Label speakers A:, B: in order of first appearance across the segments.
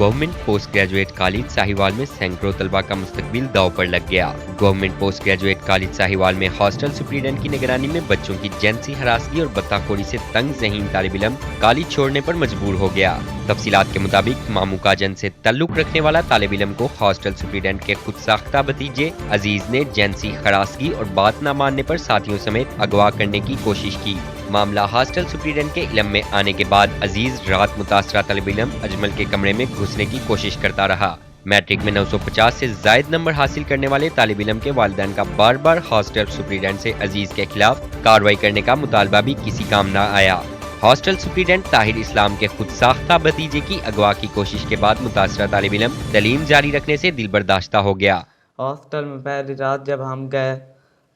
A: Government post graduate college Sahiwal में सैकड़ों तलबा का मुस्तकबिल दांव पर लग गया। Government post graduate college Sahiwal में हॉस्टल सुप्रीडेंट की निगरानी में बच्चों की जिनसी हरासगी और बत्ताखोरी से तंग ज़हीन तालिब इल्म कॉलेज छोड़ने पर मजबूर हो गया। तफसीलात के मुताबिक मामू काजन से ताल्लुक रखने वाला तालिब इल्म को हॉस्टल सुप्रीडेंट के खुद साख्ता भतीजे अजीज ने जिनसी हरासगी और बात न मानने पर साथियों समेत अगवा करने की कोशिश की। मामला हॉस्टल सुप्रीडेंट के इल्म में आने के बाद अजीज रात मुतासरा तालिब इल्म अजमल के कमरे में घुसने की कोशिश करता रहा। मैट्रिक में 950 से जायद नंबर हासिल करने वाले तालिब इल्म के वालिदैन का बार बार हॉस्टल सुप्रीडेंट से अजीज के खिलाफ कार्रवाई करने का मुतालबा भी किसी काम न आया। हॉस्टल सुप्रीडेंट ताहिर इस्लाम के खुद साख्ता भतीजे की अगवा की कोशिश के बाद मुतासरा तालिब इल्म तालीम जारी रखने से दिलबर्दाश्ता हो गया।
B: हॉस्टल में पहली रात जब हम गए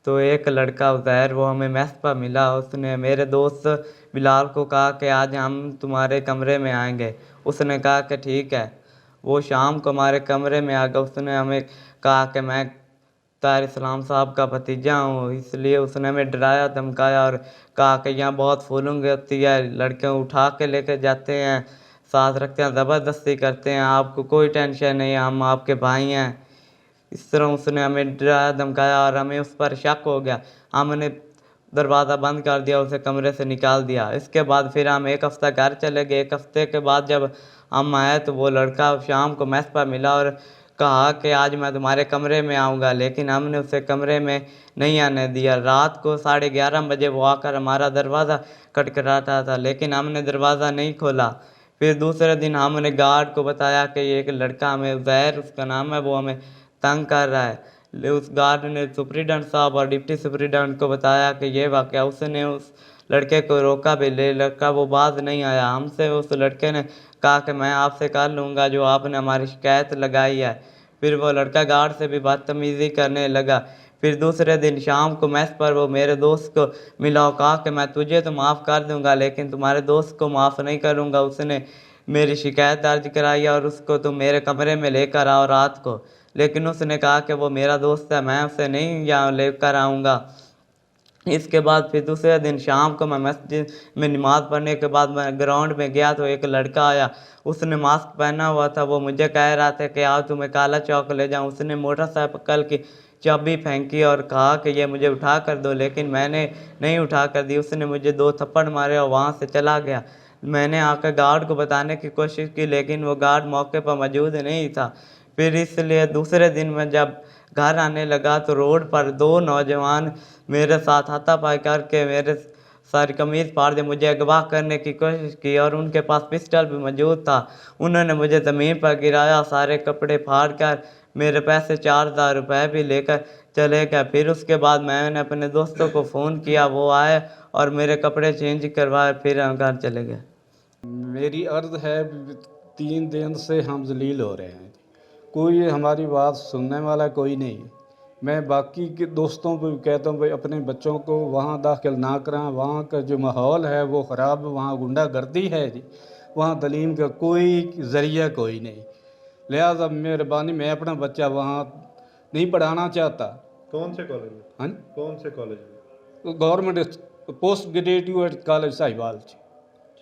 B: तो एक लड़का उज़ैर वो हमें मेस पर मिला। उसने मेरे दोस्त बिलाल को कहा कि आज हम तुम्हारे कमरे में आएंगे। उसने कहा कि ठीक है। वो शाम को हमारे कमरे में आ गया। उसने हमें कहा कि मैं ताहिर इस्लाम साहब का भतीजा हूँ, इसलिए उसने हमें डराया धमकाया और कहा कि यहाँ बहुत फूलिंग होती है, लड़के उठा के लेके जाते हैं, साथ रखते हैं, ज़बरदस्ती करते हैं, आपको कोई टेंशन नहीं, हम आपके भाई हैं। इस तरह उसने हमें डराया धमकाया और हमें उस पर शक हो गया। हमने दरवाज़ा बंद कर दिया, उसे कमरे से निकाल दिया। इसके बाद फिर हम एक हफ़्ता घर चले गए। एक हफ़्ते के बाद जब हम आए तो वो लड़का शाम को मेस पर मिला और कहा कि आज मैं तुम्हारे कमरे में आऊँगा, लेकिन हमने उसे कमरे में नहीं आने दिया। रात को 11:30 बजे वो आकर हमारा दरवाज़ा खटखटाता था, लेकिन हमने दरवाज़ा नहीं खोला। फिर दूसरे दिन हमने गार्ड को बताया कि ये एक लड़का हमें उज़ैर उसका नाम है, वो हमें तंग कर रहा है। उस गार्ड ने सुप्रीडेंट साहब और डिप्टी सुप्रीडेंट को बताया कि ये वाक़या। उसने उस लड़के को रोका भी, ले लड़का वो बाज नहीं आया। हमसे उस लड़के ने कहा कि मैं आपसे कर लूँगा जो आपने हमारी शिकायत लगाई है। फिर वो लड़का गार्ड से भी बदतमीज़ी करने लगा। फिर दूसरे दिन शाम को मेस पर वो मेरे दोस्त को मिला और कहा कि मैं तुझे तो माफ़ कर दूँगा, लेकिन तुम्हारे दोस्त को माफ़ नहीं करूँगा। उसने मेरी शिकायत दर्ज कराई और उसको तुम मेरे कमरे में लेकर आओ रात को। लेकिन उसने कहा कि वो मेरा दोस्त है, मैं उसे नहीं यहाँ लेकर आऊँगा। इसके बाद फिर दूसरे दिन शाम को मैं मस्जिद में नमाज़ पढ़ने के बाद मैं ग्राउंड में गया तो एक लड़का आया। उसने मास्क पहना हुआ था। वो मुझे कह रहा था कि आओ तुम्हें काला चौक ले जाऊँ। उसने मोटरसाइकिल की चाबी फेंकी और कहा कि ये मुझे उठा कर दो, लेकिन मैंने नहीं उठा कर दी। उसने मुझे 2 थप्पड़ मारे और वहाँ से चला गया। मैंने आकर गार्ड को बताने की कोशिश की, लेकिन वो गार्ड मौके पर मौजूद नहीं था। फिर इसलिए दूसरे दिन मैं जब घर आने लगा तो रोड पर 2 नौजवान मेरे साथ हाथापाई करके मेरे सारी कमीज़ फाड़ दी, मुझे अगवा करने की कोशिश की और उनके पास पिस्टल भी मौजूद था। उन्होंने मुझे ज़मीन पर गिराया, सारे कपड़े फाड़ कर मेरे पैसे 4000 रुपये भी लेकर चले गए। फिर उसके बाद मैंने अपने दोस्तों को फ़ोन किया, वो आए और मेरे कपड़े चेंज करवाए, फिर हम घर चले गए।
C: मेरी अर्ज़ है 3 दिन से हम ज़लील हो रहे हैं, कोई हमारी बात सुनने वाला कोई नहीं। मैं बाकी के दोस्तों को भी कहता हूँ भाई अपने बच्चों को वहाँ दाखिल ना कराएं। वहाँ का जो माहौल है वो ख़राब, वहाँ गुंडागर्दी है जी, वहाँ तालीम का कोई ज़रिया कोई नहीं। लिहाजा मेहरबानी मैं अपना बच्चा वहाँ नहीं पढ़ाना चाहता।
D: कौन से कॉलेज में?
C: हाँ,
D: कौन से कॉलेज में?
C: Government post graduate college Sahiwal.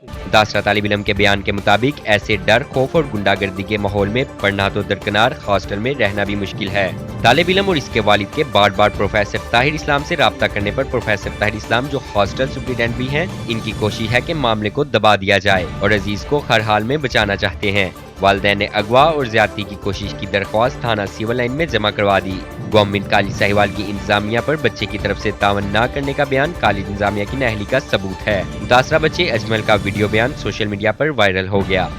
A: मुतासरा तालिब इल्म के बयान के मुताबिक ऐसे डर, खौफ और गुंडागर्दी के माहौल में पढ़ना तो दरकिनार, हॉस्टल में रहना भी मुश्किल है। तालिब इल्म और इसके वालिद के बार बार प्रोफेसर ताहिर इस्लाम से राब्ता करने पर प्रोफेसर ताहिर इस्लाम जो हॉस्टल सुप्रीडेंट भी हैं, इनकी कोशिश है कि मामले को दबा दिया जाए और अजीज को हर हाल में बचाना चाहते हैं। वालिदैन ने अगवा और ज्यादती की कोशिश की दरख्वास्त थाना सिविल लाइन में जमा करवा दी। गवर्नमेंट कॉलेज साहिवाल की इंतजामिया पर बच्चे की तरफ से तावन न करने का बयान कॉलेज इंतजामिया की नाअहली का सबूत है। मुतासरा बच्चे अजमल का वीडियो बयान सोशल मीडिया पर वायरल हो गया।